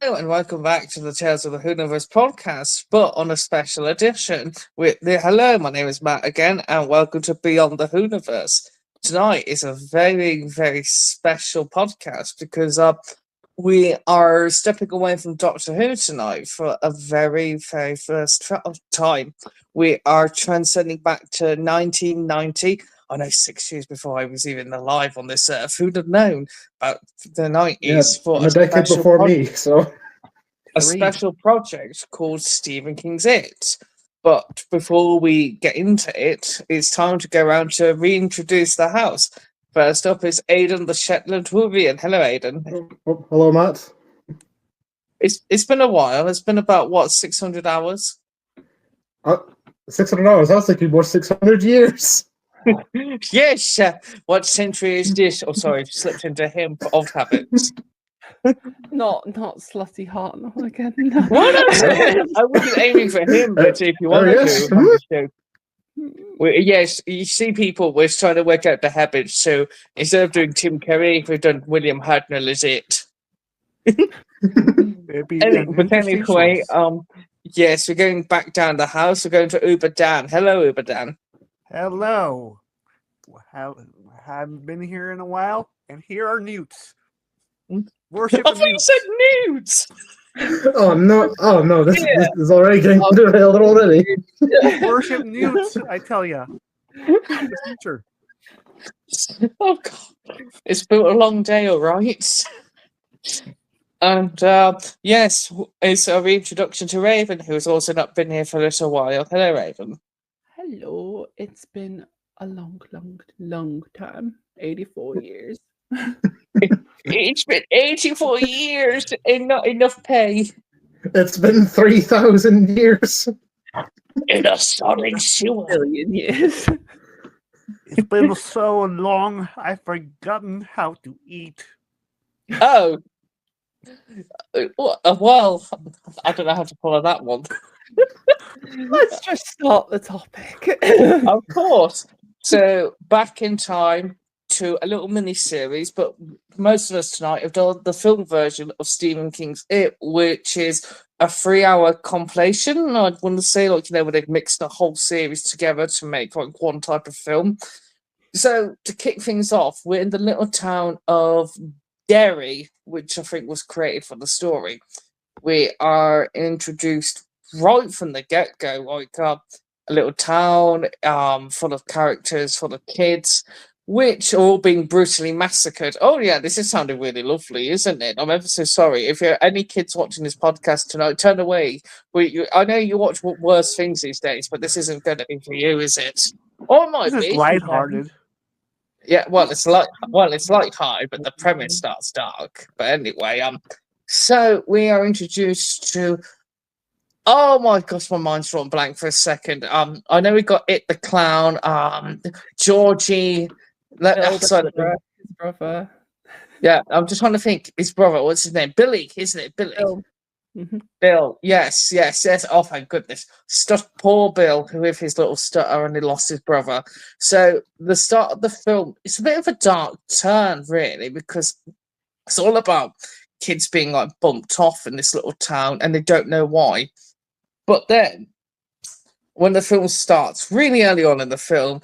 Hello and welcome back to the Tales of the Whoniverse podcast, but on a special edition with the hello, my name is Matt again, and welcome to Beyond the Whoniverse. Tonight is a very special podcast because we are stepping away from Doctor Who tonight for a very first time. We are transcending back to 1990. I know 6 years before I was even alive on this earth. Who'd have known about the Yeah, 90s for I'm a a decade special before podcast? me, so A Three. special project called Stephen King's It. But before we get into it, it's time to go around to reintroduce the house. First up is Aidan the Shetland Wolvian. Hello, Aidan. hello, Matt. It's been a while. It's been about, what, 600 hours? 600 hours. That's like more 600 years. Yes! What century is this? Oh, sorry, slipped into him for old habits. Not slutty heart no again. No. Well, no, I wasn't aiming for him, but if you want to yes. do on the show. Yes, you see people, we're trying to work out the habits, so instead of doing Tim Curry, we've done William Hartnell is it. But anyway, yes, we're going back down the house, we're going to Uber Dan. Hello, Uber Dan. Hello. Haven't been here in a while, and here are newts. Worship I of thought you newts. said nudes! Oh no! This Yeah. is already getting derailed already. Worship newts, I tell ya. The future. Oh, God. It's been a long day, all right? And yes, it's a reintroduction to Raven, who's also not been here for a little while. Hello, Raven. Hello, it's been a long time. 84 years. It's been 84 years and not enough pay. It's been 3,000 years. In a sonic sewer. Billion years. It's been so long, I've forgotten how to eat. Oh. Well, I don't know how to follow that one. Let's just start the topic. Of course. So, back in time to a little mini-series, but most of us tonight have done the film version of Stephen King's It, which is a 3-hour compilation. I'd want to say, like, where they've mixed the whole series together to make like one type of film. So, to kick things off, we're in the little town of Derry, which I think was created for the story. We are introduced right from the get-go, like a little town full of characters, full of kids, which are all being brutally massacred. Oh yeah, this is sounding really lovely, isn't it? I'm ever so sorry. If you're any kids watching this podcast tonight, turn away. I know you watch worse things these days, but this isn't going to be for you, is it? Or it might This be. is lighthearted. Yeah, it's light-hearted, but the premise starts dark. But anyway, so we are introduced to. Oh my gosh, my mind's drawn blank for a second. I know we got It the Clown, Georgie. His brother. Yeah, I'm just trying to think. His brother, what's his name? Billy, isn't it? Billy. Bill. Mhm. Bill, yes. Oh, thank goodness. Poor Bill, with his little stutter, and he lost his brother. So the start of the film, it's a bit of a dark turn, really, because it's all about kids being like bumped off in this little town, and they don't know why. But then, when the film starts, really early on in the film,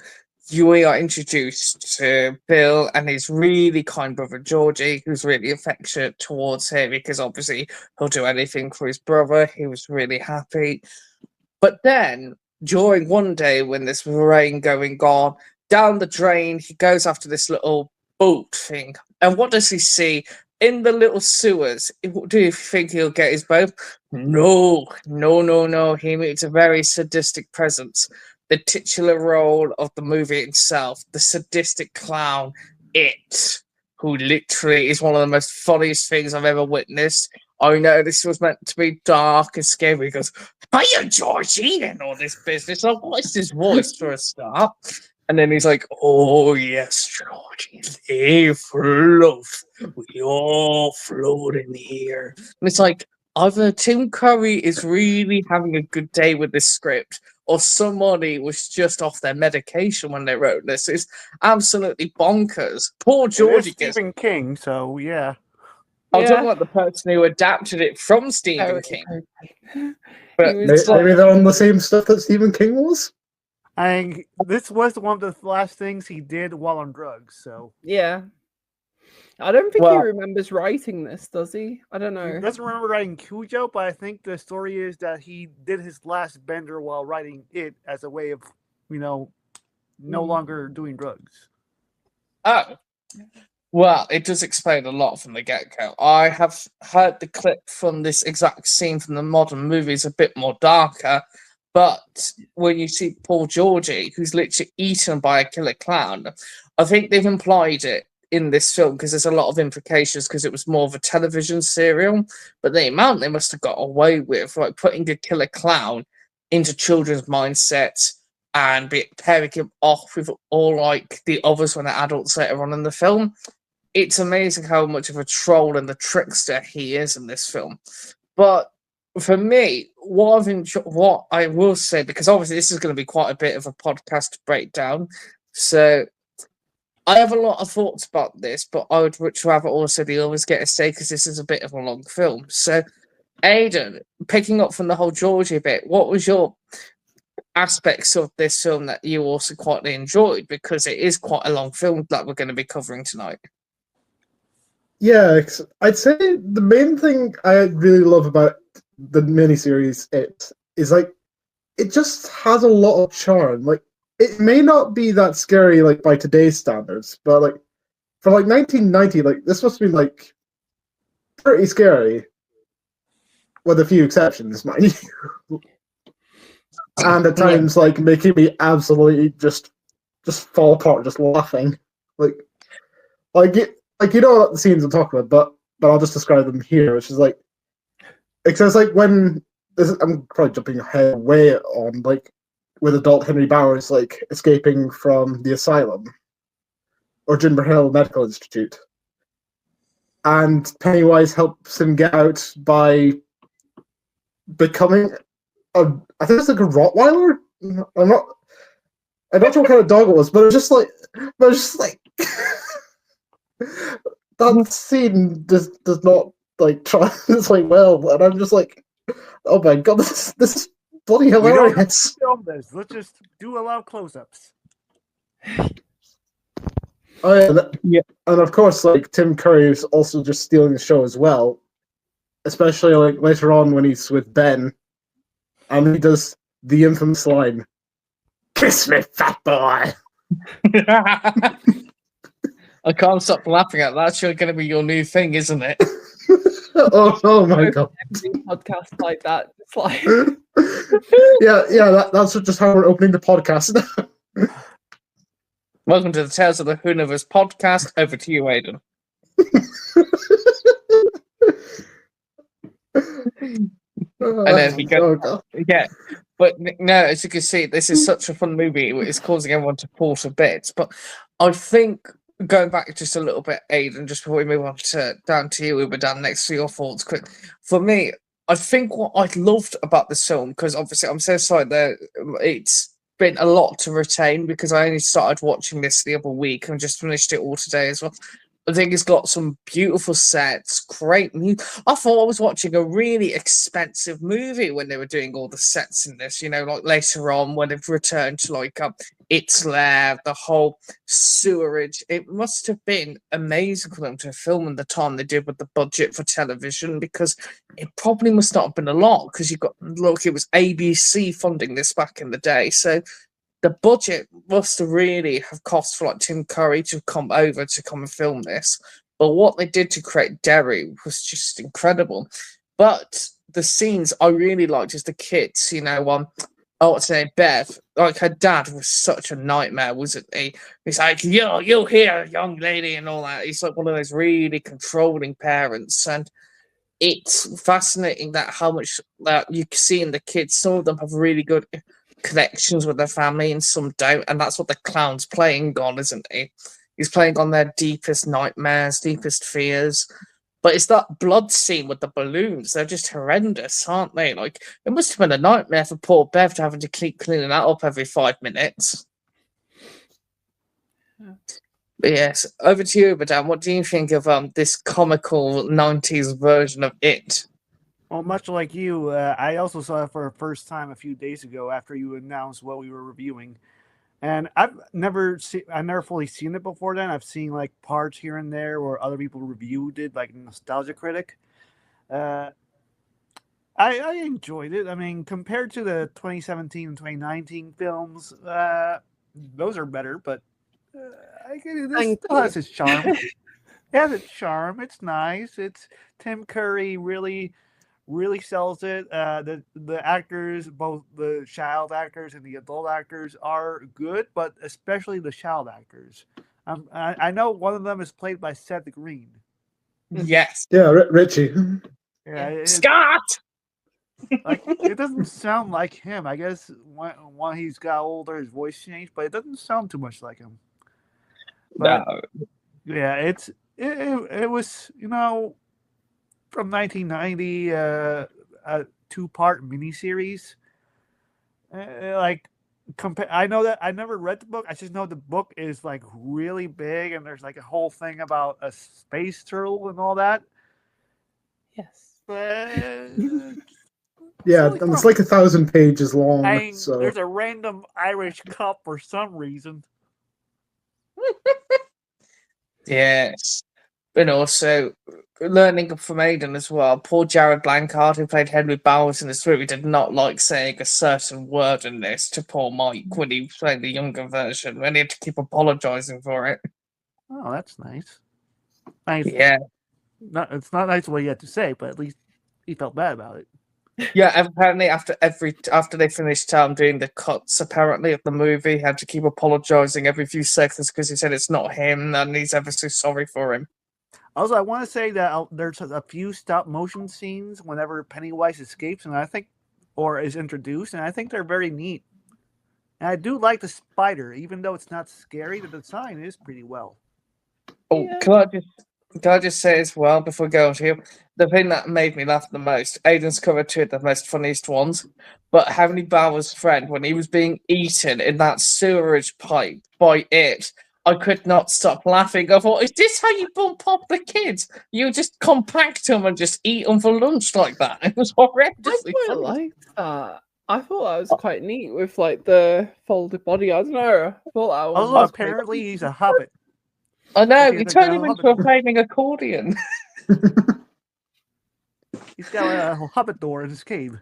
we are introduced to Bill and his really kind brother Georgie, who's really affectionate towards him because obviously he'll do anything for his brother. He was really happy. But then, during one day when there's rain going on, down the drain, he goes after this little boat thing. And what does he see? In the little sewers, do you think he'll get his boat? No. He meets a very sadistic presence. The titular role of the movie itself, the sadistic clown, It, who literally is one of the most funniest things I've ever witnessed. I know this was meant to be dark and scary. He goes, "Hiya, Georgie," and all this business. Like, what's his voice for a start? And then he's like, "Oh yes, Georgie, they float. We all float in here." And it's like, either Tim Curry is really having a good day with this script, or somebody was just off their medication when they wrote this. It's absolutely bonkers. Poor It is Georgie gets. Stephen King, so yeah. I'm Yeah. talking about the person who adapted it from Stephen Oh, King. okay. But He was it's like, Maybe they're on the same stuff that Stephen King was. This was one of the last things he did while on drugs. So Yeah. I don't think he well, remembers writing this, does he? I don't he know. doesn't remember writing Cujo, but I think the story is that he did his last bender while writing it as a way of, no longer doing drugs. oh, well, it does explain a lot from the get-go. I have heard the clip from this exact scene from the modern movies a bit more darker, but when you see Paul Georgie, who's literally eaten by a killer clown, I think they've implied it in this film because there's a lot of implications because it was more of a television serial, but the amount they must have got away with, like putting a killer clown into children's mindsets and pairing him off with all like the others when they're adults later on in the film. It's amazing how much of a troll and a trickster he is in this film. But for me, what I will say, because obviously this is going to be quite a bit of a podcast breakdown, so I have a lot of thoughts about this, but I would much rather also the others get a say because this is a bit of a long film. So, Aidan, picking up from the whole Georgie bit, what was your aspects of this film that you also quite enjoyed? Because it is quite a long film that we're going to be covering tonight. Yeah, I'd say the main thing I really love about the miniseries is like it just has a lot of charm. Like it may not be that scary like by today's standards, but like for like 1990, like this must have been like pretty scary, with a few exceptions, mind you. And at times, like making me absolutely just fall apart, just laughing, like you know what the scenes I'm talking about, but I'll just describe them here, which is like, it says like when I'm probably jumping ahead way on, like with adult Henry Bowers like escaping from the asylum or Ginger Hill Medical Institute, and Pennywise helps him get out by becoming I think it's like a Rottweiler. I'm not sure what kind of dog it was, but it was just like that scene does not like translate well, and I'm just like, oh my god, this is bloody We don't have to hilarious. film this. Let's just do a lot of close-ups. Oh yeah, and of course, like Tim Curry is also just stealing the show as well, especially like later on when he's with Ben, and he does the infamous line, "Kiss me, fat boy." I can't stop laughing at that. That's going to be your new thing, isn't it? oh my god. Every podcast like that. It's like That's just how we're opening the podcast. Welcome to the Tales of the Whoniverse podcast. Over to you, Aidan. And then we go, yeah. But no, as you can see, this is such a fun movie. It's causing everyone to pull to bits. But I think going back just a little bit, Aidan, just before we move on down to you, Uber Dan, next to your thoughts, quick. For me, I think what I loved about this film, because obviously I'm so sorry that it's been a lot to retain because I only started watching this the other week and just finished it all today as well. I think it's got some beautiful sets, great music. I thought I was watching a really expensive movie when they were doing all the sets in this, like later on when they've returned to like It's Lair, the whole sewerage. It must have been amazing for them to film in the time they did with the budget for television, because it probably must not have been a lot, because it was ABC funding this back in the day. So the budget must have really have cost for like Tim Curry to come over to come and film this. But what they did to create Derry was just incredible. But the scenes I really liked is the kids, I would say Bev, like her dad was such a nightmare, wasn't he? He's like, you're here, young lady, and all that. He's like one of those really controlling parents. And it's fascinating that how much that you see in the kids. Some of them have really good connections with their family and some don't, and that's what the clown's playing on, isn't he? He's playing on their deepest nightmares, deepest fears. But it's that blood scene with the balloons. They're just horrendous, aren't they? Like, it must have been a nightmare for poor Bev to having to keep cleaning that up every 5 minutes. But yes, over to you, Madame. What do you think of this comical '90s version of it? Well, much like you, I also saw it for the first time a few days ago after you announced what we were reviewing, and I've never fully seen it before. Then I've seen like parts here and there where other people reviewed it, like Nostalgia Critic. Uh, I enjoyed it. I mean, compared to the 2017 and 2019 films, those are better, but this Thank still has you. its charm. It has its charm. It's nice. It's Tim Curry really sells it. The actors, both the child actors and the adult actors, are good, but especially the child actors. I know one of them is played by Seth Green. Yes, Yeah, Richie. Yeah, Scott. like it doesn't sound like him. I guess when he's got older, his voice changed, but it doesn't sound too much like him. But No, yeah, it was from 1990, a 2-part miniseries. Like I know that I never read the book. I just know the book is like really big, and there's like a whole thing about a space turtle and all that. Yes. But Yeah, really and it's fun. like 1,000 pages long. I mean, So there's a random Irish cup for some reason. yes. But also learning from Aidan as well. Poor Jared Blancard, who played Henry Bowers in this movie, did not like saying a certain word in this to poor Mike when he played the younger version, and he had to keep apologising for it. Oh, that's nice. Nice. Yeah. It's not nice what he had to say, but at least he felt bad about it. Yeah, apparently after they finished doing the cuts apparently of the movie, he had to keep apologising every few seconds because he said it's not him and he's ever so sorry for him. Also, I want to say that there's a few stop motion scenes whenever Pennywise escapes, and I think, or is introduced, and I think they're very neat. And I do like the spider, even though it's not scary. The design is pretty well. Oh, Yeah. can I just say as well before we go on to you, the thing that made me laugh the most, Aiden's covered two of the most funniest ones, but Henry Bowers' friend when he was being eaten in that sewerage pipe by it, I could not stop laughing. I thought, is this how you bump up the kids? You just compact them and just eat them for lunch like that. It was I horrendously quite funny. liked that. I thought that was quite neat with like the folded body. I don't know. I thought that one Also, was apparently he's a hobbit. I know, He you has turned a him into a hobbit door. flaming accordion. He's got a hobbit door in his cave.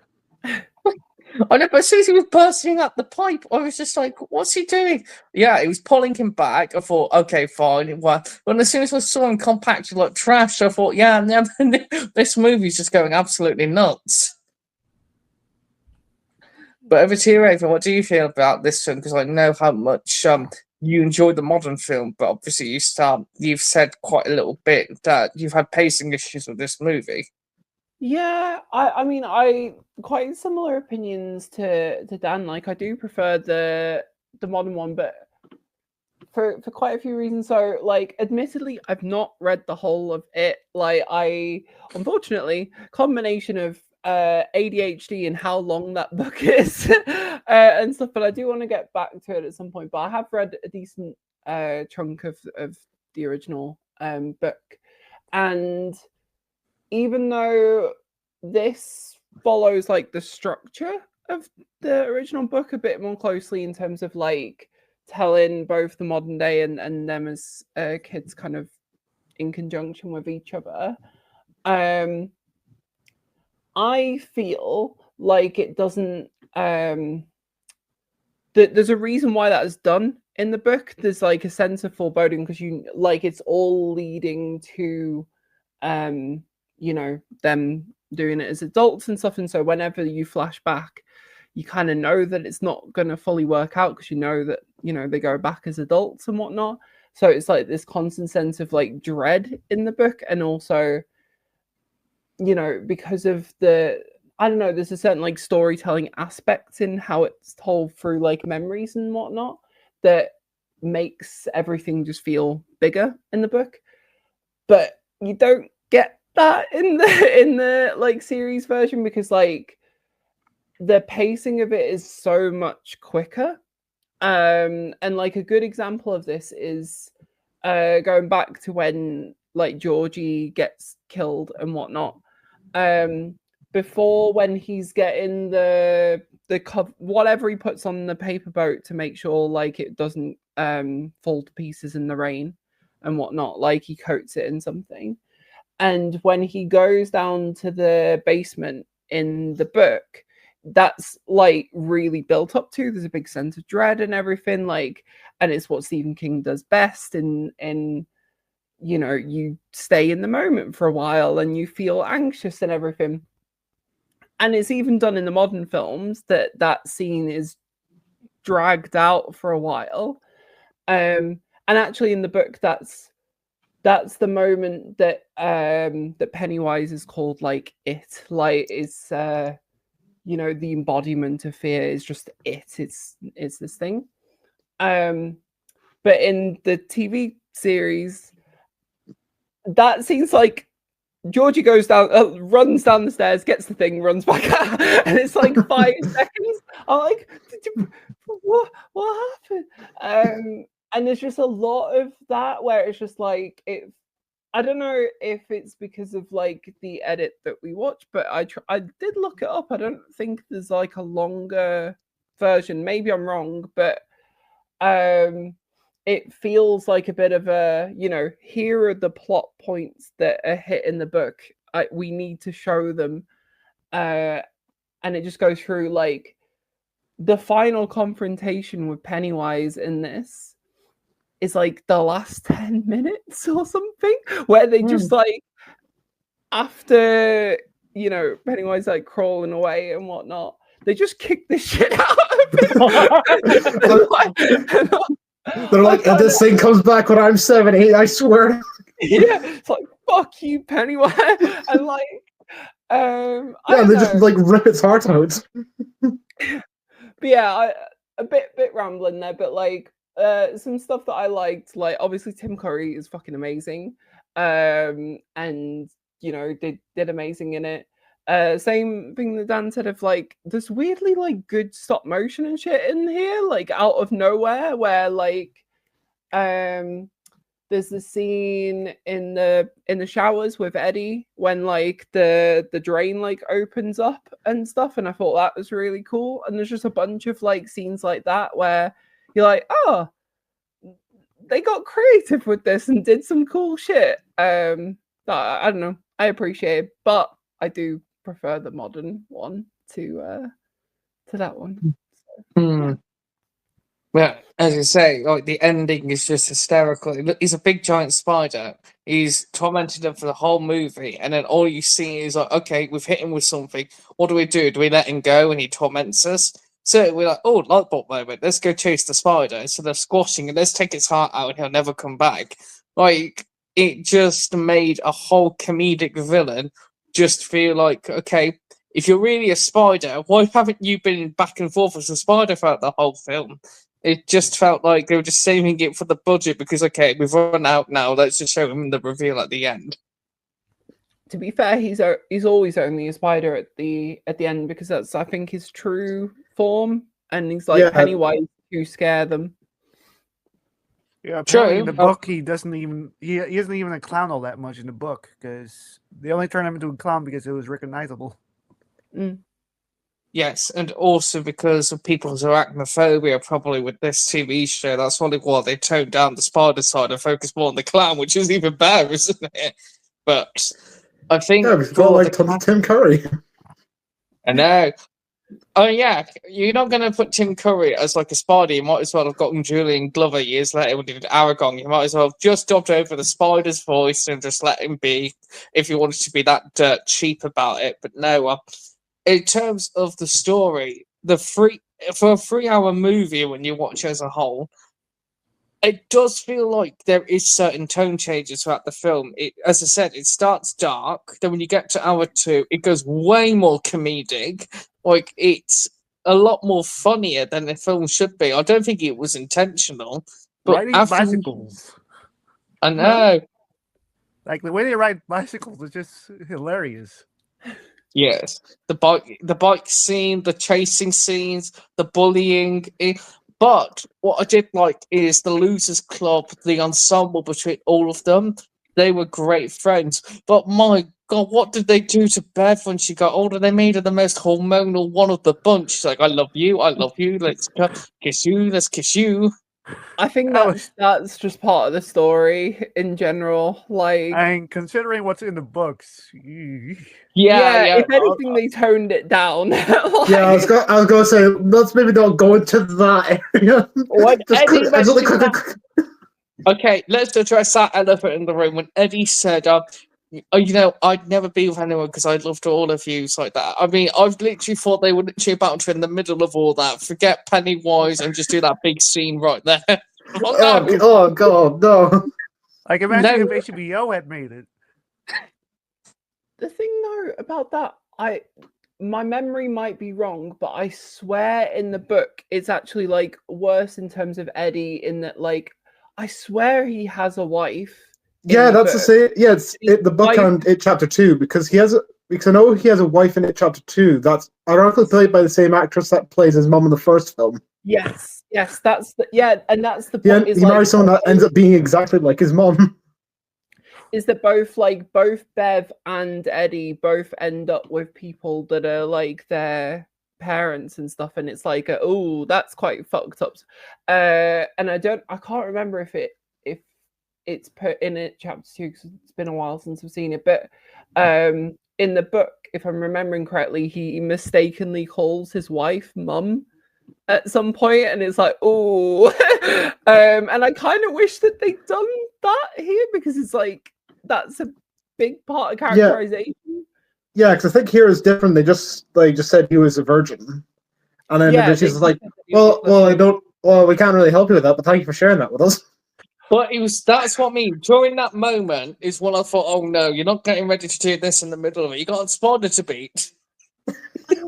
I know, but as soon as he was bursting up the pipe, I was just like, what's he doing? Yeah, he was pulling him back. I thought, okay, fine. Well, when as soon as I saw him compacted like trash, I thought, yeah, this movie's just going absolutely nuts. But over to you, Raven, what do you feel about this film? Because I know how much you enjoy the modern film, but obviously you've said quite a little bit that you've had pacing issues with this movie. Yeah, I mean, I quite similar opinions to Dan. Like, I do prefer the modern one, but for quite a few reasons. So, like, admittedly, I've not read the whole of it. Like, I unfortunately combination of ADHD and how long that book is and stuff. But I do want to get back to it at some point. But I have read a decent chunk of the original book, and even though this follows like the structure of the original book a bit more closely in terms of like telling both the modern day and them as kids kind in conjunction with each other, I feel like it doesn't there's a reason why that is done in the book. There's like a sense of foreboding because you like it's all leading to them doing it as adults and stuff. And so whenever you flash back, you kind of know that it's not going to fully work out because you know that, they go back as adults and whatnot. So it's like this constant sense of like dread in the book. And also, because of I don't know, there's a certain like storytelling aspects in how it's told through like memories and whatnot that makes everything just feel bigger in the book. But you don't get that in the like series version because like the pacing of it is so much quicker. And like a good example of this is going back to when like Georgie gets killed and whatnot. Before, when he's getting the whatever he puts on the paper boat to make sure like it doesn't fall to pieces in the rain and whatnot, like he coats it in something. And when he goes down to the basement in the book, that's like really built up to. There's a big sense of dread and everything, like, and it's what Stephen King does best. In you know, you stay in the moment for a while and you feel anxious and everything. And it's even done in the modern films that scene is dragged out for a while. And actually in the book, that's the moment that that Pennywise is called like it. Like it's you know, the embodiment of fear is just it. It's this thing. But in the TV series, that seems like Georgie goes down, runs down the stairs, gets the thing, runs back out, and it's like 5 seconds. I'm like, what happened? And there's just a lot of that where it's just like I don't know if it's because of like the edit that we watch, but I did look it up. I don't think there's like a longer version. Maybe I'm wrong, but it feels like a bit of a, you know, here are the plot points that are hit in the book. We need to show them. And it just goes through like the final confrontation with Pennywise in this is like the last 10 minutes or something, where they just like, after, you know, Pennywise like crawling away and whatnot, they just kick the shit out of him. They're like, if this thing comes back when I'm 70, I swear. Yeah, it's like, fuck you, Pennywise. And like, yeah, they just like rip its heart out. But yeah, a bit rambling there, but like some stuff that I liked, like obviously Tim Curry is fucking amazing. And you know, they did amazing in it. Same thing that Dan said of like there's weirdly like good stop motion and shit in here, like out of nowhere, where like there's the scene in the showers with Eddie when like the drain like opens up and stuff, and I thought that was really cool. And there's just a bunch of like scenes like that where you're like, oh, they got creative with this and did some cool shit. I don't know, I appreciate it, but I do prefer the modern one to that one. So, Well, as you say, like the ending is just hysterical. He's a big giant spider. He's tormented him for the whole movie, and then all you see is like, okay, we've hit him with something. What do? Do we let him go and he torments us? So we're like, oh, light bulb moment. Let's go chase the spider instead of squashing it. Let's take its heart out and he'll never come back. Like it just made a whole comedic villain just feel like, okay, if you're really a spider, why haven't you been back and forth as a spider throughout the whole film? It just felt like they were just saving it for the budget because, okay, we've run out now. Let's just show him the reveal at the end. To be fair, he's always only a spider at the end because that's, I think, his true form, and he's like Pennywise to scare them. Yeah, apparently in the book he isn't even a clown all that much in the book because they only turned him into a clown because it was recognizable. Yes, and also because of people's arachnophobia, probably with this TV show. That's probably why they toned down the spider side and focused more on the clown, which is even better, isn't it? But I think we've got like Tim Curry. I know. Oh yeah, you're not going to put Tim Curry as like a spider. You might as well have gotten Julian Glover years later when he did Aragorn. You might as well have just dubbed over the spider's voice and just let him be if you wanted to be that dirt cheap about it. But no, in terms of the story, for a 3-hour movie when you watch it as a whole, it does feel like there is certain tone changes throughout the film. As I said, it starts dark. Then when you get to hour 2, it goes way more comedic. Like, it's a lot more funnier than the film should be. I don't think it was intentional. But riding bicycles. I know. Like, the way they ride bicycles is just hilarious. Yes. The bike scene, the chasing scenes, the bullying. But what I did like is the Losers Club, the ensemble between all of them. They were great friends. But my God, what did they do to Bev when she got older? They made her the most hormonal one of the bunch. She's like, I love you, let's kiss you, let's kiss you. I think That was- that's just part of the story in general. Like, And considering what's in the books, Yeah. if anything, they toned it down. Yeah, I was going to say, let's maybe not go into that area. When Eddie I just mentioned that- Okay, let's address that elephant in the room. When Eddie said, I'd never be with anyone because I loved all of you like that. I mean, I've literally thought they were literally about to in the middle of all that. Forget Pennywise and just do that big scene right there. Oh God, no. like imagine No. if HBO had made it. The thing though about that, my memory might be wrong, but I swear in the book it's actually like worse in terms of Eddie in that like I swear he has a wife. Yeah, that's the same. Yeah, it's the book Wife- on It Chapter 2 because because I know he has a wife in It Chapter 2. That's ironically played by the same actress that plays his mom in the first film. Yes, that's the and that's the Yeah, point. Is he marries someone that ends up being exactly like his mom. Is that both Bev and Eddie both end up with people that are like their parents and stuff, and it's like, oh, that's quite fucked up. And I can't remember if it's put in it chapter 2 because it's been a while since I've seen it, but in the book, if I'm remembering correctly, he mistakenly calls his wife mum at some point, and it's like, oh. And I kind of wish that they'd done that here because it's like that's a big part of characterization. Yeah, because I think here is different. They just said he was a virgin, and then she's like, well, we can't really help you with that, but thank you for sharing that with us. But that's what I mean. During that moment is when I thought, oh no, you're not getting ready to do this in the middle of it. You got a spider to beat.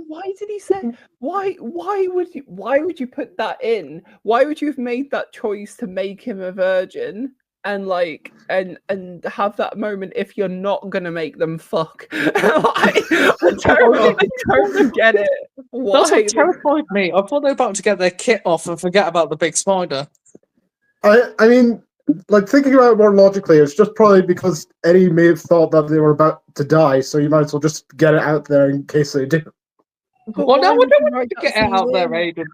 Why did he say? Why would you put that in? Why would you have made that choice to make him a virgin and like and have that moment if you're not gonna make them fuck? I totally get it. Why? That's what terrified me. I thought they were about to get their kit off and forget about the big spider. I mean, like thinking about it more logically, it's just probably because Eddie may have thought that they were about to die, so you might as well just get it out there in case they do. Well, no, I don't want to get it out there, Aiden.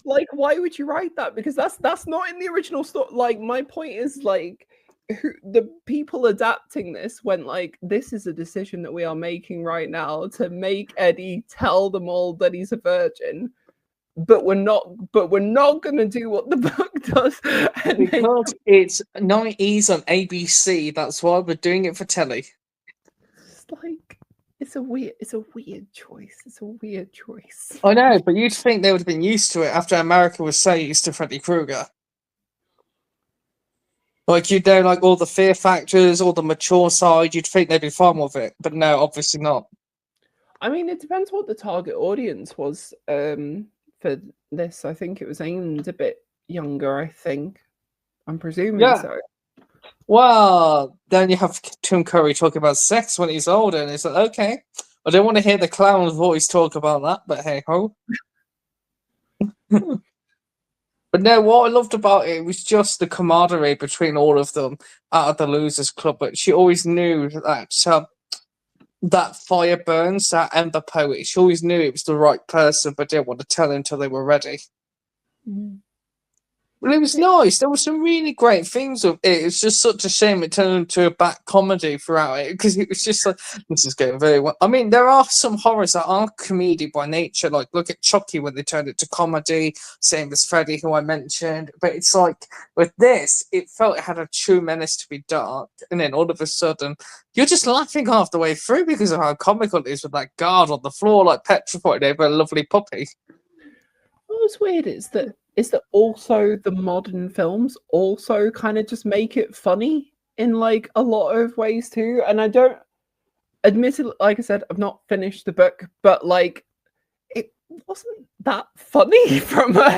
Like, why would you write that? Because that's not in the original story. Like, my point is like, the people adapting this went like, this is a decision that we are making right now to make Eddie tell them all that he's a virgin. But we're not going to do what the book does. Because it's 90s on ABC. That's why we're doing it for telly. It's like it's a weird choice. It's a weird choice. I know, but you'd think they would have been used to it after America was so used to Freddy Krueger. Like, like all the fear factors, all the mature side, you'd think they'd be fine with it. But no, obviously not. I mean, it depends what the target audience was. For this, I think it was aimed a bit younger. I think I'm presuming so. Well, then you have Tim Curry talking about sex when he's older, and it's like, okay, I don't want to hear the clown voice talk about that, but hey ho. But no, what I loved about it was just the camaraderie between all of them out of the Losers Club. But she always knew that that fire burns, that Ember poet. She always knew it was the right person, but didn't want to tell him until they were ready. Mm-hmm. Well, it was nice. There were some really great things with it. It's just such a shame it turned into a back comedy throughout it because it was just like, this is going very well. I mean, there are some horrors that are comedy by nature. Like, look at Chucky when they turned it to comedy. Same as Freddy, who I mentioned. But it's like, with this, it felt it had a true menace to be dark. And then all of a sudden, you're just laughing half the way through because of how comical it is with that guard on the floor, like petrified over a lovely puppy. What's weird is that also the modern films also kind of just make it funny in like a lot of ways too. And I don't admit it, like I said, I've not finished the book, but like it wasn't that funny from so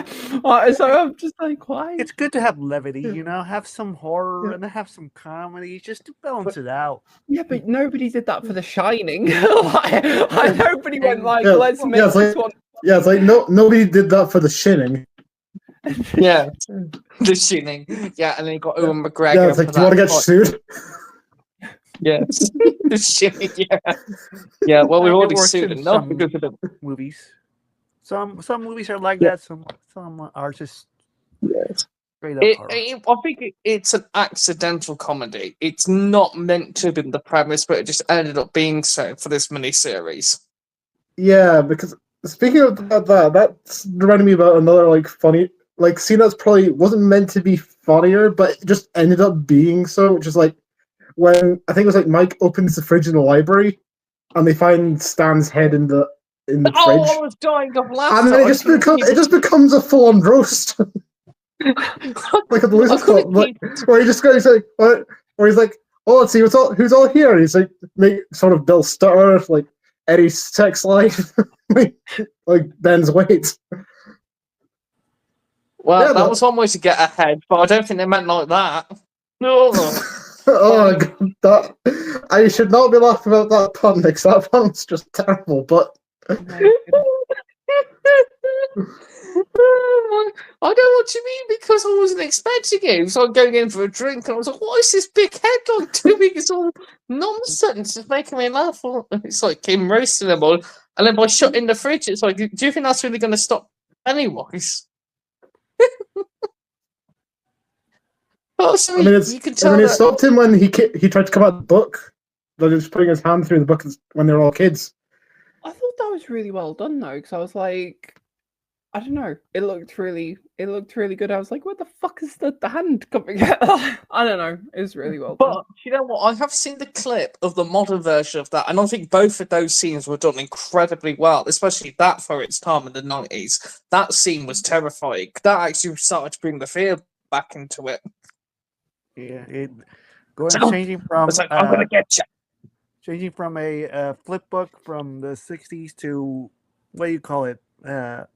I'm just like, why? It's good to have levity, have some horror and have some comedy just to balance it out. Yeah, but nobody did that for The Shining. Nobody went like, let's make this one. Yeah, it's like nobody did that for The Shining. Yeah, the shooting. Yeah, and then you got Ewan McGregor. Yeah, it's like, for do you want to that get fight. sued? Yes, the shooting. Yeah, yeah. Well, we've It already works sued in enough some because of the. movies. Some movies are like Yeah. that. Some are just Yes. straight up horror. I think it's an accidental comedy. It's not meant to be the premise, but it just ended up being so for this miniseries. Yeah, because speaking of that's reminding me about another like funny like scene that's probably wasn't meant to be funnier, but it just ended up being so, which is like when I think it was like Mike opens the fridge in the library and they find Stan's head in the Oh, fridge. I was dying of laughter. And then it just becomes a full on roast. Like at the Losers Club, like, where he just goes like, what? Where he's like, "Oh, let's see who's all here." And he's like, make sort of Bill Stutter, like Eddie's sex life, like Ben's weight. Well, Yeah, that was one way to get ahead, but I don't think they meant like that. No. Oh god, that I should not be laughing about that pun because that pun's just terrible. But I know what you mean because I wasn't expecting it. So I'm going in for a drink and I was like, what is this big headline doing? It's all nonsense. It's making me laugh. It's like him roasting them all. And then by shutting the fridge, it's like, do you think that's really going to stop Pennywise? Oh, so I mean, you can tell it that. stopped him when he tried to come out the book. That he was putting his hand through the book when they were all kids. I thought that was really well done though, because I was like, I don't know, it looked really good. I was like, where the fuck is the hand coming out? I don't know, it was really well done. But you know what? I have seen the clip of the modern version of that, and I think both of those scenes were done incredibly well, especially that for its time in the 90s. That scene was terrifying. That actually started to bring the fear back into it. Yeah, changing I from was like, I'm going to get you. changing from a flip book from the 60s to what do you call it? What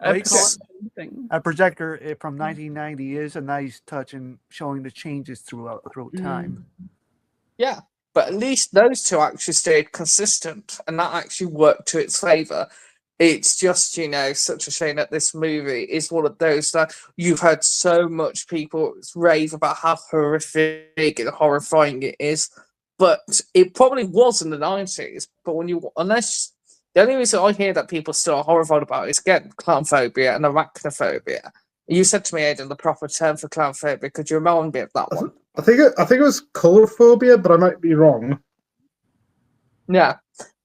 do you call it? Thing. A projector from 1990 is a nice touch in showing the changes throughout time. Yeah, but at least those two actually stayed consistent, and that actually worked to its favour. It's just, such a shame that this movie is one of those that you've heard so much people rave about how horrific and horrifying it is, but it probably was in the 90s. But the only reason I hear that people still are horrified about it is, again, clownphobia and arachnophobia. You said to me, Aidan, the proper term for clownphobia. Could you remind me of that one? I think it was colourphobia, but I might be wrong. Yeah.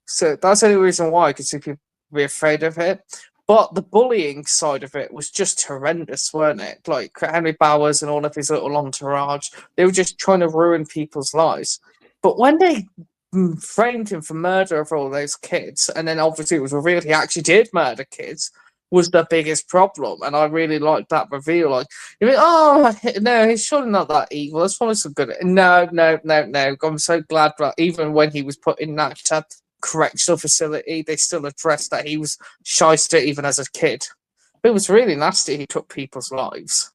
So that's the only reason why I could see people be afraid of it. But the bullying side of it was just horrendous, weren't it? Like Henry Bowers and all of his little entourage, they were just trying to ruin people's lives. But when they framed him for murder of all those kids, and then obviously it was revealed he actually did murder kids, was the biggest problem. And I really liked that reveal. Like, you mean, oh no, he's surely not that evil. That's probably some good. No. I'm so glad that even when he was put in that correctional facility, they still addressed that he was shyster even as a kid. It was really nasty. He took people's lives.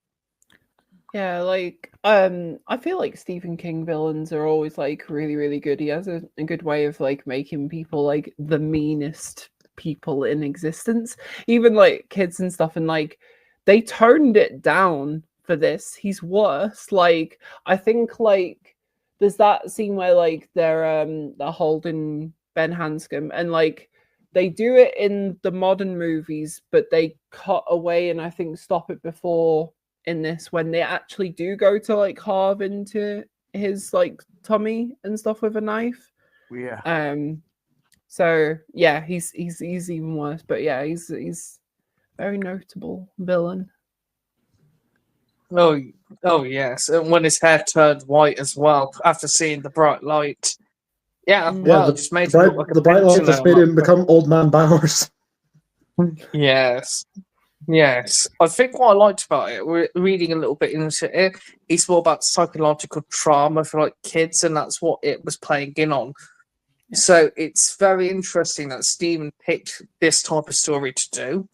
Yeah, like I feel like Stephen King villains are always like really, really good. He has a good way of like making people like the meanest people in existence, even like kids and stuff, and like they toned it down for this. He's worse. Like I think like there's that scene where like they're holding Ben Hanscom, and like they do it in the modern movies, but they cut away and I think stop it before in this when they actually do go to like carve into his like tummy and stuff with a knife. Yeah. So yeah, he's even worse, but yeah, he's very notable villain. Oh yes, and when his hair turned white as well after seeing the bright light. Yeah, well, just made him look like the bright light just made him become Old Man Bowers. Yes. I think what I liked about it, we're reading a little bit into it, it's more about psychological trauma for like kids, and that's what it was playing in on. Yeah. So it's very interesting that Stephen picked this type of story to do.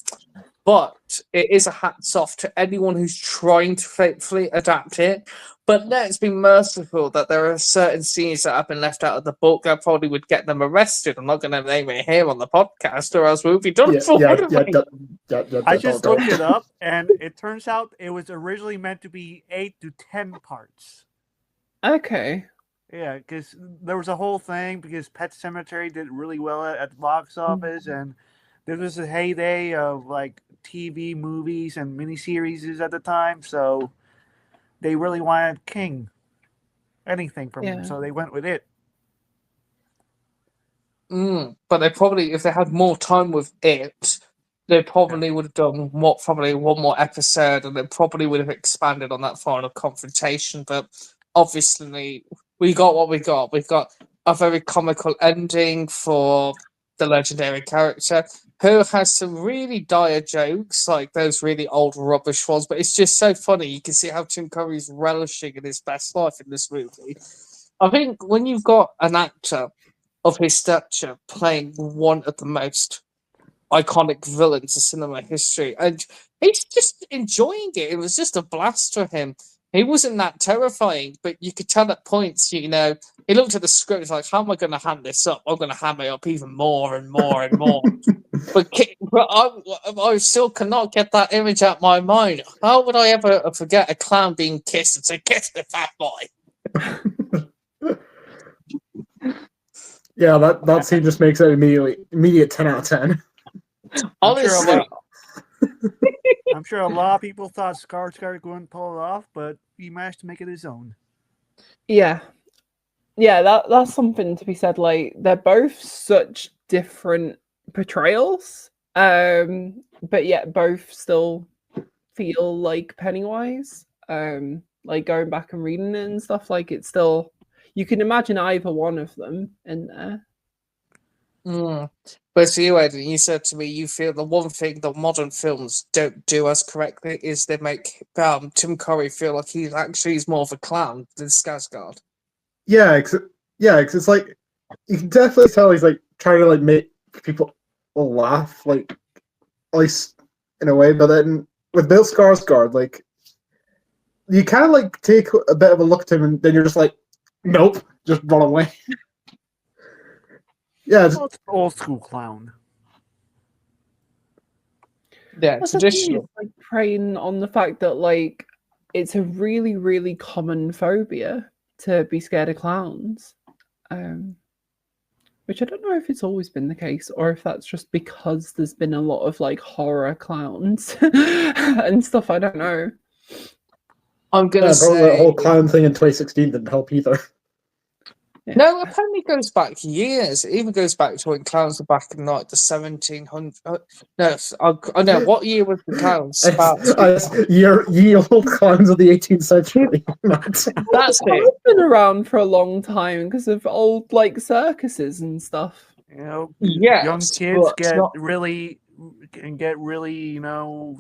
But it is a hats off to anyone who's trying to faithfully adapt it. But let's be merciful that there are certain scenes that have been left out of the book that probably would get them arrested. I'm not going to name it here on the podcast, or else we'll be done for one week. I just looked it up, and it turns out it was originally meant to be 8 to 10 parts. Okay. Yeah, because there was a whole thing because Pet Sematary did really well at the box office, and there was a heyday of like TV, movies, and miniseries at the time. So they really wanted King, anything from him, so they went with it. But they probably, if they had more time with it, they probably would have done probably one more episode, and they probably would have expanded on that final confrontation. But obviously, we got what we got. We've got a very comical ending for the legendary character, who has some really dire jokes, like those really old rubbish ones. But it's just so funny. You can see how Tim Curry's relishing in his best life in this movie. I think when you've got an actor of his stature playing one of the most iconic villains in cinema history, and he's just enjoying it. It was just a blast for him. He wasn't that terrifying, but you could tell at points, you know, he looked at the script, he's like, how am I going to hand this up? I'm going to ham it up even more and more and more. but I still cannot get that image out of my mind. How would I ever forget a clown being kissed and say, kiss the fat boy? Yeah, that scene just makes it immediate 10 out of 10. Honestly. I'm sure a lot of people thought Skarsgård couldn't pull it off, but he managed to make it his own. Yeah, that's something to be said. Like, they're both such different portrayals, but yet both still feel like Pennywise. Like going back and reading it and stuff, like it's still, you can imagine either one of them in there. But to you, Aidan, you said to me you feel the one thing the modern films don't do as correctly is they make Tim Curry feel like he's more of a clown than Skarsgård. Yeah, cause it's like you can definitely tell he's like trying to like make people laugh, like at least in a way. But then with Bill Skarsgård, like you kind of like take a bit of a look at him, and then you're just like, nope, just run away. Yeah, it's old school clown. Yeah, traditional. Like preying on the fact that like it's a really, really common phobia to be scared of clowns, which I don't know if it's always been the case or if that's just because there's been a lot of like horror clowns and stuff. I don't know. I'm gonna say the whole clown thing in 2016 didn't help either. Yeah. No, apparently it goes back years. It even goes back to when clowns were back in like the 1700s. No, I know. What year was the clowns? Ye-old clowns of the 18th century. That's it. It's been around for a long time because of old like circuses and stuff. You know, yes, young kids get really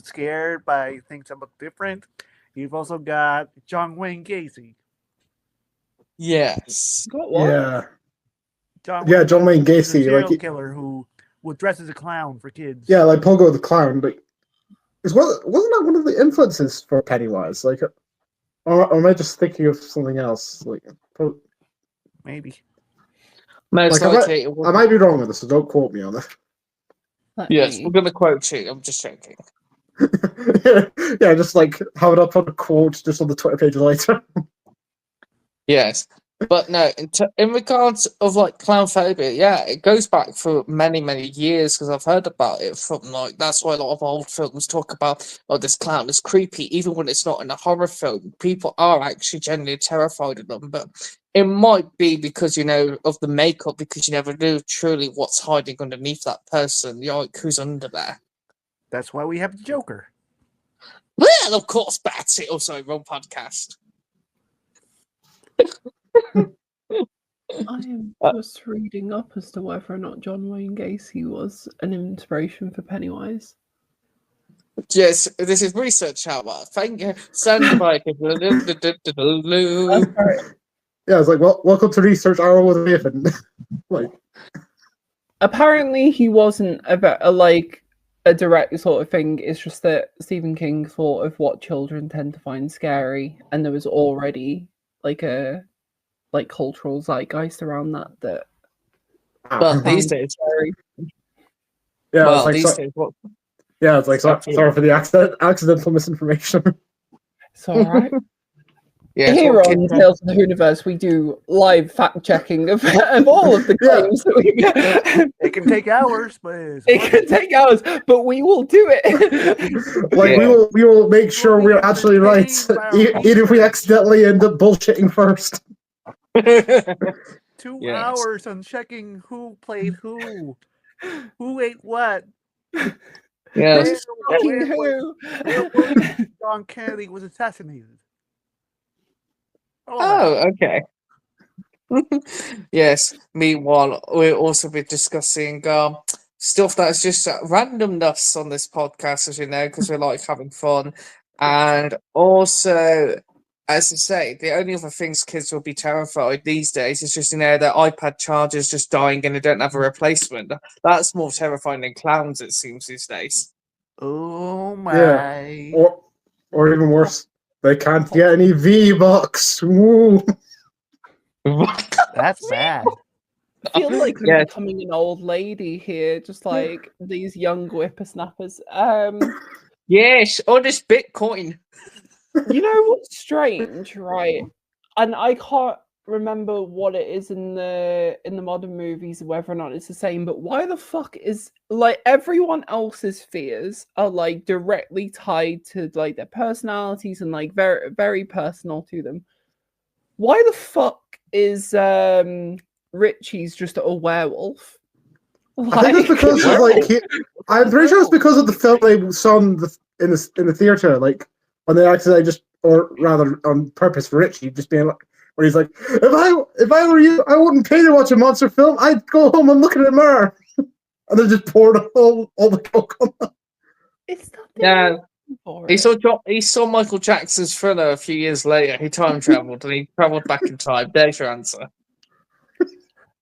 scared by things that look different. You've also got John Wayne Gacy. Yes. Yeah. John Wayne Gacy, serial killer who would dress as a clown for kids. Yeah, like Pogo the Clown, but wasn't that one of the influences for Pennywise? Like, or am I just thinking of something else? Like, maybe. Most likely, I might be wrong with this, so don't quote me on it. Yes, we're going to quote you. I'm just joking. Yeah, just like have it up on a quote just on the Twitter page later. Yes, but no, in regards of like clown phobia, yeah, it goes back for many, many years because I've heard about it from like, that's why a lot of old films talk about, oh, this clown is creepy, even when it's not in a horror film. People are actually genuinely terrified of them, but it might be because, you know, of the makeup, because you never know truly what's hiding underneath that person, you know, like who's under there. That's why we have the Joker. Well, of course, Batsy. Oh, sorry, wrong podcast. I am just reading up as to whether or not John Wayne Gacy was an inspiration for Pennywise. Yes, this is research hour. Thank you. Stand by. Yeah, it's like, well, welcome to research hour with Raven. Like, apparently, he wasn't a direct sort of thing. It's just that Stephen King thought of what children tend to find scary, and there was already like a cultural zeitgeist around that. Well, these Sounds days, scary. Yeah, well, it's these like days, what? yeah, it's like sorry for the accidental misinformation. It's all right. Yeah, it's Here what on kids- Tales of the Whoniverse, we do live fact checking of all of the Yeah. claims that we. It can take hours, but it's It worth can take hours, but we will do it. Like Yeah. we will make sure We'll be we're actually right, entertained by our even if we research. accidentally end up bullshitting first. 2 Yes. hours on checking who played who ate what. Yes. Who's fucking who? where John Kennedy was assassinated. All that. Oh, okay. Yes. Meanwhile, we'll also be discussing stuff that's just randomness on this podcast, as you know, because we like having fun. And also, as I say, the only other things kids will be terrified these days is just, their iPad chargers just dying and they don't have a replacement. That's more terrifying than clowns, it seems, these days. Oh my. Yeah. Or even worse, they can't get any V-Bucks. Woo. That's bad. I feel like I'm Yes. becoming an old lady here, just like these young whippersnappers. Yes, or this Bitcoin. You know what's strange, right? And I can't remember what it is in the modern movies, whether or not it's the same. But why the fuck is like everyone else's fears are like directly tied to like their personalities and like very very personal to them? Why the fuck is Richie's just a werewolf? I think it's because of like I'm pretty sure it's because of the film they saw in the theater, like when they accidentally or rather on purpose for Richie, just being like, where he's like, if I were you, I wouldn't pay to watch a monster film. I'd go home and look in the mirror, and then just poured all the coke on them. It's not Yeah. for He it. he saw Michael Jackson's Thriller a few years later. He time traveled and he traveled back in time. There's your answer.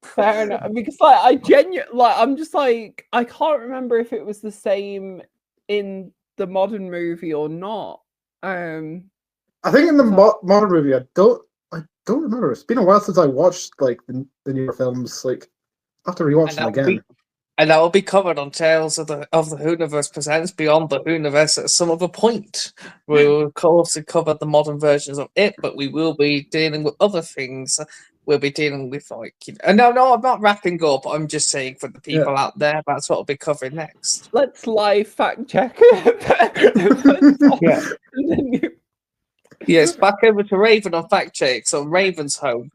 Fair enough, because I'm just like I can't remember if it was the same in the modern movie or not. I think in the modern movie, I don't remember. It's been a while since I watched like the newer films. Like I have to rewatch them again. And that will be covered on Tales of the Whoniverse Presents Beyond the Whoniverse at some other point. We will, of course, cover the modern versions of it, but we will be dealing with other things. We'll be dealing with, like, and no, I'm not wrapping up. I'm just saying for the people out there, that's what we'll be covering next. Let's live fact check. Yeah. Yes, back over to Raven on fact checks on Raven's home.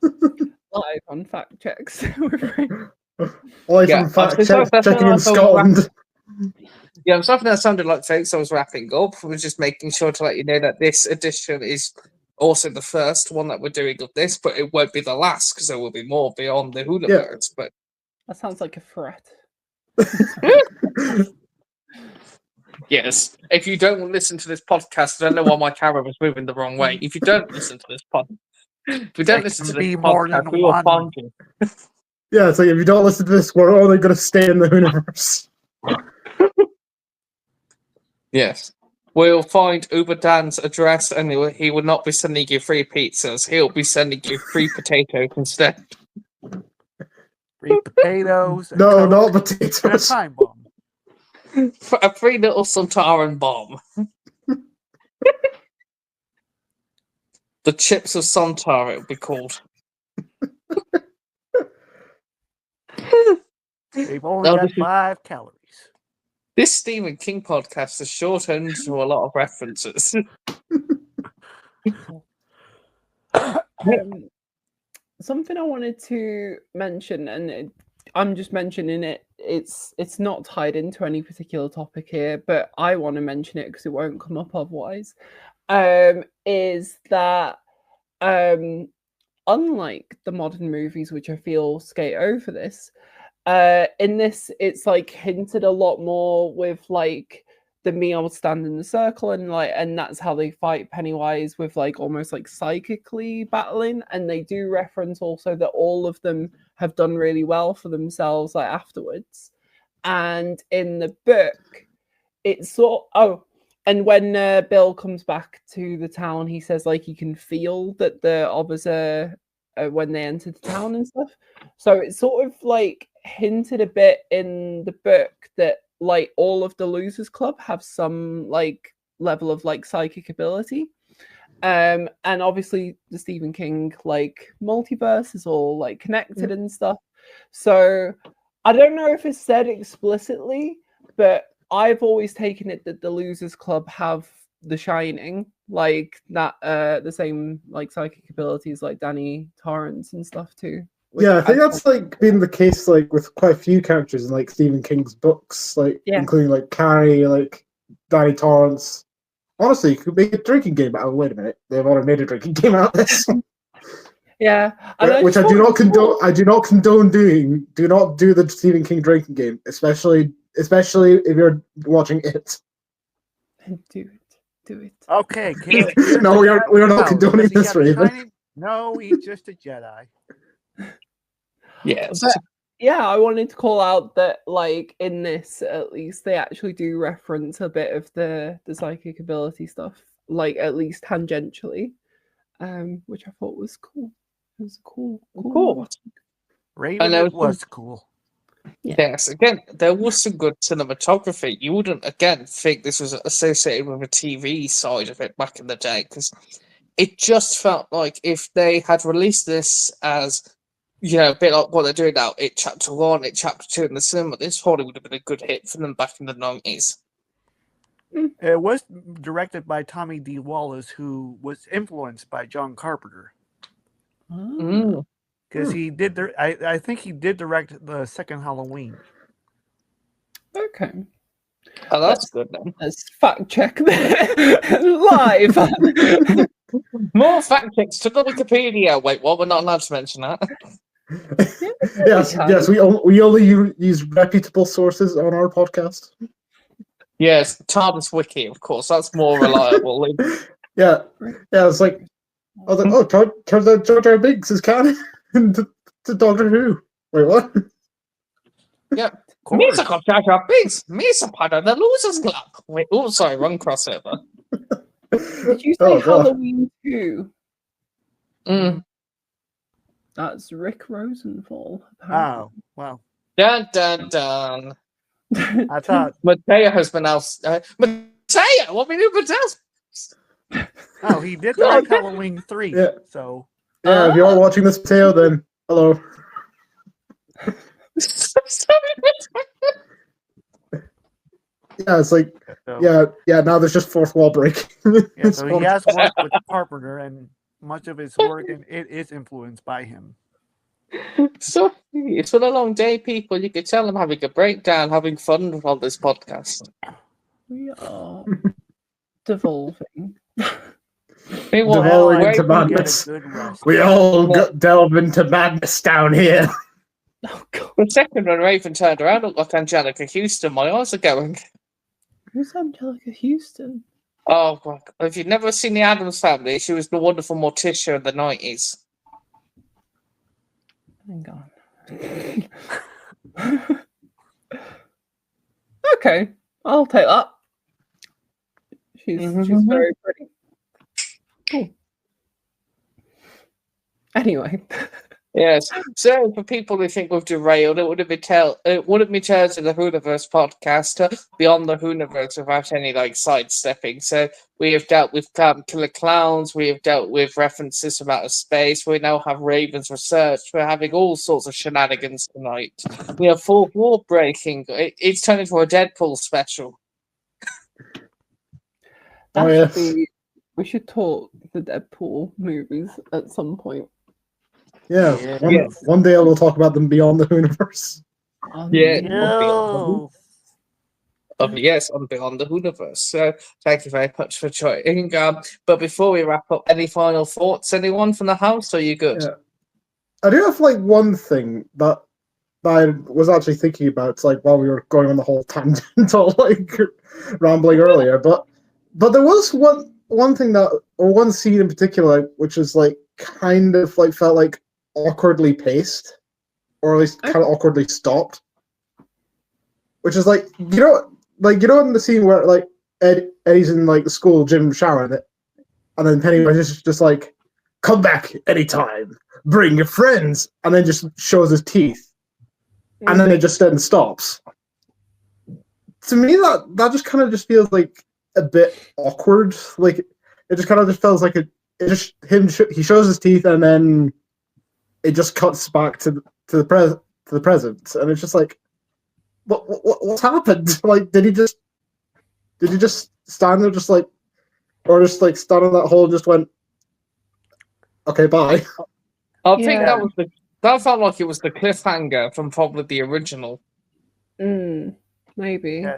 Live on fact checks. From fact checking in Scotland. Yeah, I'm sorry that sounded like folks. I was wrapping up. I was just making sure to let you know that this edition is also the first one that we're doing of this, but it won't be the last because there will be more beyond the Whoniverse. Yeah. But that sounds like a threat. Yes, if you don't listen to this podcast, I don't know why my camera was moving the wrong way. If you don't listen to this podcast, we will find you. Yeah, it's like if you don't listen to this, we're only going to stay in the Whoniverse. Yes. We'll find Uber Dan's address and he will not be sending you free pizzas. He'll be sending you free potatoes instead. Free potatoes. No, not potatoes. And a time bomb. A free little Santaran bomb. The chips of Santara, it would be called. They've only got 5 calories. This Stephen King podcast is shortened to a lot of references. Something I wanted to mention, and I'm just mentioning it. It's not tied into any particular topic here, but I want to mention it because it won't come up otherwise. Is that unlike the modern movies, which I feel skate over this, in this it's like hinted a lot more with like the meal stand in the circle and that's how they fight Pennywise with like almost like psychically battling, and they do reference also that all of them have done really well for themselves like afterwards. and in the book, it's and when Bill comes back to the town, he says like he can feel that the others are when they enter the town and stuff. So it's sort of like hinted a bit in the book that like all of the Losers Club have some like level of like psychic ability. And obviously the Stephen King like multiverse is all like connected and stuff. So I don't know if it's said explicitly, but I've always taken it that the Losers Club have The Shining, like that, the same like psychic abilities like Danny Torrance and stuff too. Yeah, I think that's like been the case like with quite a few characters in like Stephen King's books, like including like Carrie, like Danny Torrance. Honestly, you could make a drinking game out. Wait a minute, they've already made a drinking game out of this. Yeah, which I do not condone. I do not condone doing. Do not do the Stephen King drinking game, especially if you're watching it. Do it. Okay. No, we are not condoning this, Raven. No, he's just a Jedi. Yes. Yeah, I wanted to call out that, like, in this, at least, they actually do reference a bit of the psychic ability stuff, like, at least tangentially, which I thought was cool. It was cool. Raven, it was cool. Yeah. Yes, again, there was some good cinematography. You wouldn't, again, think this was associated with a TV side of it back in the day, because it just felt like if they had released this as, you know, a bit like what they're doing now, it chapter 1, it chapter 2 in the cinema, this probably would have been a good hit for them back in the 90s. It was directed by Tommy D. Wallace, who was influenced by John Carpenter. Because he did, I think he did direct the second Halloween. Okay. Oh, that's good then. Let's fact check live. More fact checks to the Wikipedia. Wait, what? We're not allowed to mention that. Yes, we only use reputable sources on our podcast. Yes, TARDIS Wiki, of course. That's more reliable. Yeah, it's like, I was like, oh, turns out Jar Jar Binks is canon to Doctor Who. Wait, what? Yeah. Me's a Jar Jar Binks. Me's a part of the Losers Club. Wait, oh, sorry, wrong crossover. Did you say Halloween 2? That's Rick Rosenthal. Apparently. Oh, well. Dun, dun, dun. I thought Mateo has been out. Mateo, what we do, Mateo? Oh, he did like Halloween 3. Yeah. So. Yeah, if you're watching this, Mateo, then hello. Yeah, it's like, now there's just fourth wall breaking. Yeah, so he has worked with Carpenter, and much of his work, and it is influenced by him. So, it's been a long day, people. You could tell I'm having a breakdown, having fun with all this podcast. We are devolving. Devolving into madness. We all delve into madness down here. Oh, God. The second when Raven turned around, looked like Angelica Houston. My eyes are going. Who's Angelica Houston? Oh, God. If you've never seen The Addams Family, she was the wonderful Morticia in the 90s. Hang on. Okay, I'll take that. She's very pretty. Cool. Anyway. Yes. So for people who think we've derailed, it wouldn't be turned to the Whoniverse podcast beyond the Whoniverse without any sidestepping. So we have dealt with killer clowns, we have dealt with references from outer space, we now have Raven's research, we're having all sorts of shenanigans tonight. We have fourth wall breaking. It's turned into a Deadpool special. We should talk the Deadpool movies at some point. Yeah, one day I will talk about them beyond the Whoniverse. Yes, on Beyond the Whoniverse. So thank you very much for joining. But before we wrap up, any final thoughts? Anyone from the house? Or are you good? Yeah. I do have one thing that I was actually thinking about, while we were going on the whole tangential rambling earlier. But there was one thing one scene in particular, which is kind of felt awkwardly paced, or at least kind of awkwardly stopped. which is like in the scene where like Eddie's in like the school gym showering it, and then Pennywise is just like, "Come back anytime, bring your friends," and then just shows his teeth, and then it just then stops. To me, that just kind of just feels like a bit awkward. Like it just kind of just feels like he shows his teeth, and then it just cuts back to the present, and it's just like, what's happened? Like, did he just stand there, just like, or just like stand in that hole and just went, okay, bye? I think that felt like it was the cliffhanger from probably the original. Maybe. Yeah.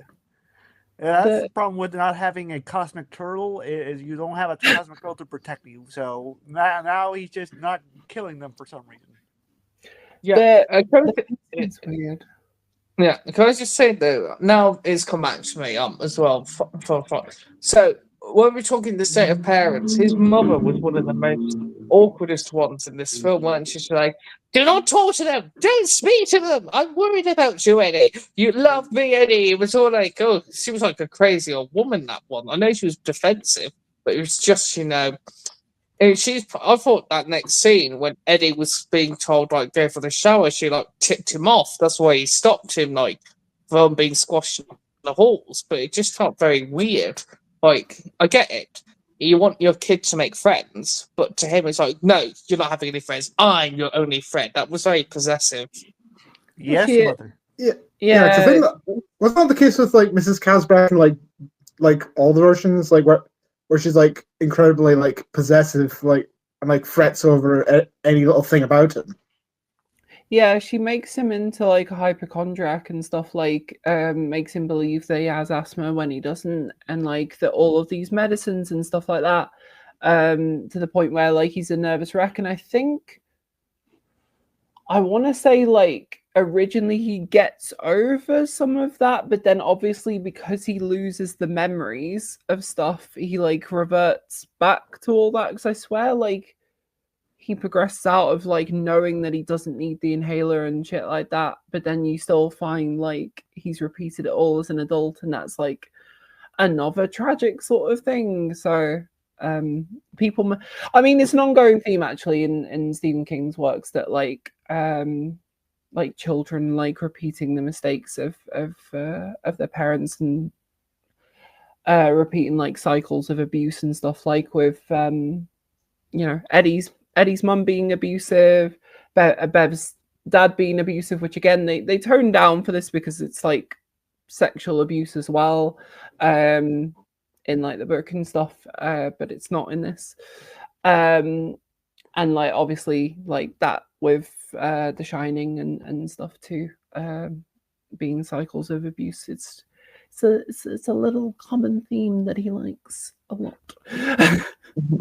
That's the problem with not having a cosmic turtle is you don't have a cosmic turtle to protect you. So now he's just not killing them for some reason. Yeah, it's weird. Yeah, can I just say though, now it's come back to me as well. So when we're talking the state of parents, his mother was one of the most awkwardest ones in this film, weren't she? She's like, "Do not talk to them, don't speak to them. I'm worried about you, Eddie. You love me, Eddie." It was all like, oh, she was like a crazy old woman, that one. I know she was defensive, but it was just, I thought that next scene when Eddie was being told like go for the shower, she like tipped him off. That's why he stopped him like from being squashed in the halls. But it just felt very weird. Like, I get it. You want your kid to make friends, but to him it's like, no, you're not having any friends. I'm your only friend. That was very possessive. Yes, mother. Yeah. I think wasn't that the case with like Mrs. Casbrack and like all the versions, like where she's like incredibly like possessive, like and like frets over any little thing about him. Yeah, she makes him into like a hypochondriac and stuff, like makes him believe that he has asthma when he doesn't, and like that all of these medicines and stuff like that, to the point where like he's a nervous wreck. And I want to say like originally he gets over some of that, but then obviously because he loses the memories of stuff, he like reverts back to all that. Because I swear like he progresses out of like knowing that he doesn't need the inhaler and shit like that, but then you still find like he's repeated it all as an adult, and that's like another tragic sort of thing. So I mean, it's an ongoing theme actually in Stephen King's works, that like children like repeating the mistakes of their parents, and repeating like cycles of abuse and stuff, like with Eddie's mum being abusive, Bev's dad being abusive, which again they toned down for this because it's like sexual abuse as well, in like the book and stuff, but it's not in this. And like obviously like that with The Shining and stuff too, being cycles of abuse. It's a little common theme that he likes a lot.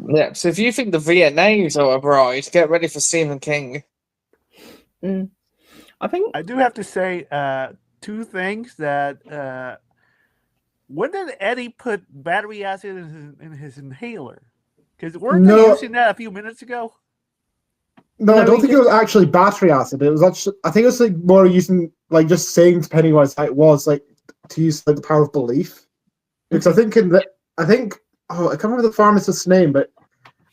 Yeah, so if you think the VNAs are a bride, get ready for Stephen King. I think I do have to say two things. That when did Eddie put battery acid in his inhaler? Because weren't they using that a few minutes ago? No, I don't think it was actually battery acid. It was actually, I think it was like more using like just saying to Pennywise how it was, like to use like the power of belief. Because I think I can't remember the pharmacist's name, but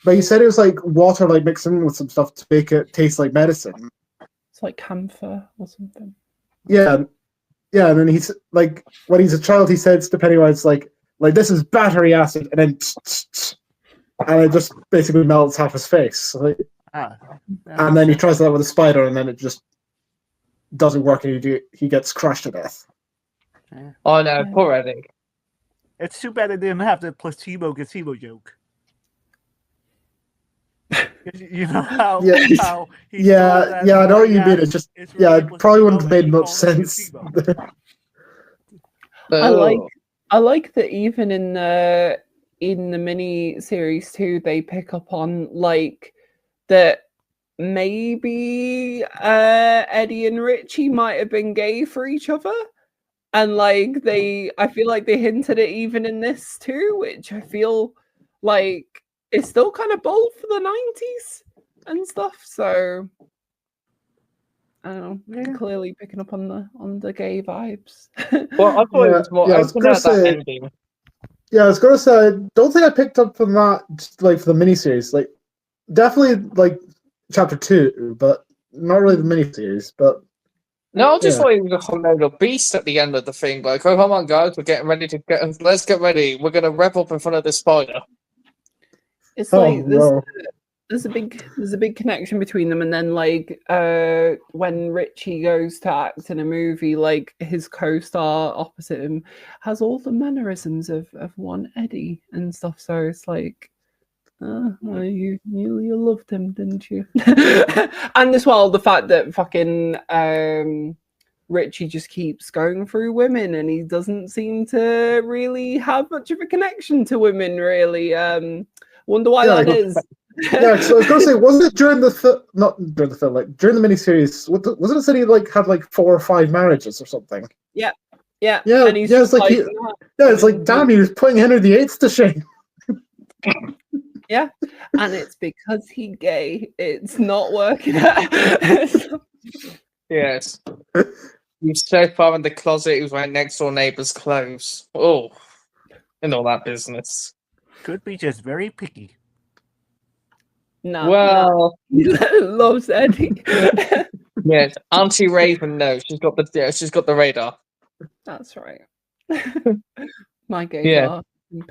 he said it was like water, like mixed in with some stuff to make it taste like medicine. It's like camphor or something. Yeah, and then he's like, when he's a child, he says to Pennywise like this is battery acid, and then and it just basically melts half his face. Like, and then he tries that with a spider, and then it just doesn't work, and he gets crushed to death. Oh no, poor Eddie. It's too bad they didn't have the placebo joke. You know how I know what you mean. It's just it probably wouldn't have made much sense. I like that even in the mini series too, they pick up on like that maybe Eddie and Richie might have been gay for each other. And like I feel like they hinted it even in this too, which I feel like is still kind of bold for the 90s and stuff. So I don't know. Yeah. Clearly picking up on the gay vibes. Well, I thought it was more Yeah, I was open gonna at that say- ending. Yeah, I was gonna say I don't think I picked up on that just, like for the miniseries. Like definitely like chapter 2, but not really the miniseries. But No, I just Yeah. thought he was a hormonal beast at the end of the thing. Like, oh, come on, guys, we're getting ready to get. Let's get ready. We're gonna rev up in front of the spider. It's oh like no, there's a big connection between them, and then like when Richie goes to act in a movie, like his co-star opposite him has all the mannerisms of one Eddie and stuff. So it's like, you loved him, didn't you? And as well, the fact that fucking Richie just keeps going through women, and he doesn't seem to really have much of a connection to women. Really, wonder why Yeah, that is. yeah. So I was gonna say, wasn't it during the not during the film, like during the miniseries? Wasn't it said he like had like 4 or 5 marriages or something? Yeah, Yeah, and he's yeah. just It's like, "Nah." it's like damn, he was putting Henry VIII to shame. Yeah, and it's because he's gay. It's not working out. Yes. He's so far in the closet, he was wearing next door neighbor's clothes. Oh, and all that business. Could be just very picky. No, Well, he loves Eddie. yes, Auntie Raven knows. She's got the radar. That's right. My gay Yeah. bar.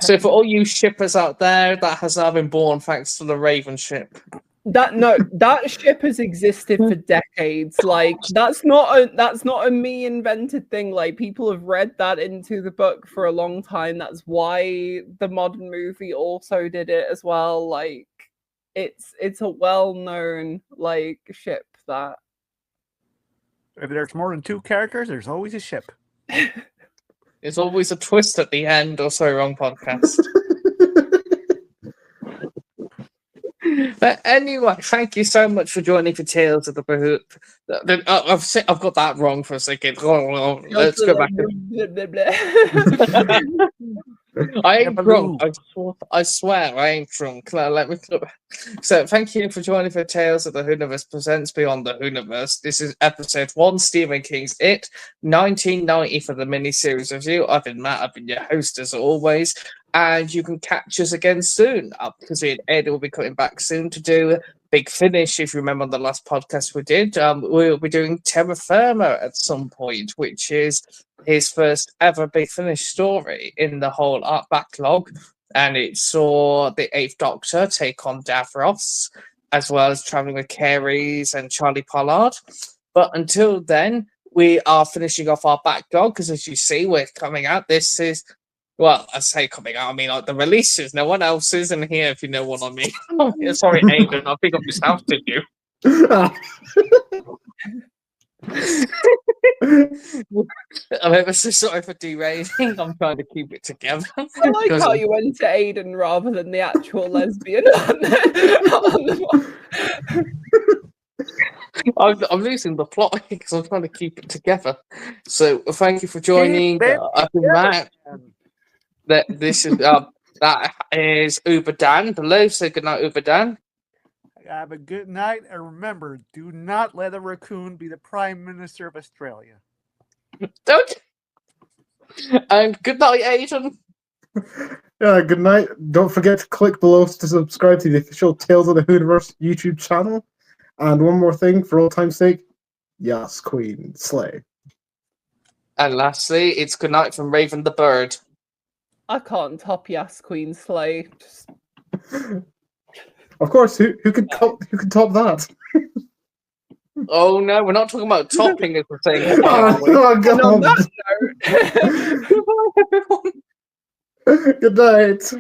So for all you shippers out there, that has now been born thanks to the Raven ship. That ship has existed for decades. Like that's not a me invented thing. Like people have read that into the book for a long time. That's why the modern movie also did it as well. Like it's a well-known like ship that If there's more than 2 characters, there's always a ship. There's always a twist at the end. Oh, sorry, wrong podcast. But anyway, thank you so much for joining for Tales of the Bahoot. I've got that wrong for a second. Let's go back. I ain't drunk. I swear I ain't drunk. Let me. So thank you for joining for Tales of the Whoniverse presents Beyond the Whoniverse. This is episode 1, Stephen King's It, 1990 for the miniseries review. I've been Matt. I've been your host as always. And you can catch us again soon, because Ed will be coming back soon to do Big Finish. If you remember on the last podcast we did, we'll be doing Terra Firma at some point, which is his first ever Big Finish story in the whole art backlog. And it saw the 8th Doctor take on Davros, as well as Traveling with Caries and Charlie Pollard. But until then, we are finishing off our backlog, because as you see, we're coming out. This is... Well, I say coming out, I mean like the releases. No one else is in here, if you know what I mean. Sorry, Aidan, I think I've just ousted you. I'm ever so sorry for derailing. I'm trying to keep it together. I like how you went to Aidan rather than the actual lesbian on the I'm losing the plot because I'm trying to keep it together. So thank you for joining. I've been Matt. This is that is Uber Dan below. So good night, Uber Dan. Have a good night, and remember, do not let a raccoon be the Prime Minister of Australia. Don't. And good night, Aidan. Yeah, good night. Don't forget to click below to subscribe to the official Tales of the Whoniverse YouTube channel. And one more thing, for old time's sake, yes, Queen, slay. And lastly, it's good night from Raven the Bird. I can't top Yas Queen Slay. Just... Of course, who can top that? Oh no, we're not talking about topping as the same. Oh And on god! that note, Good night.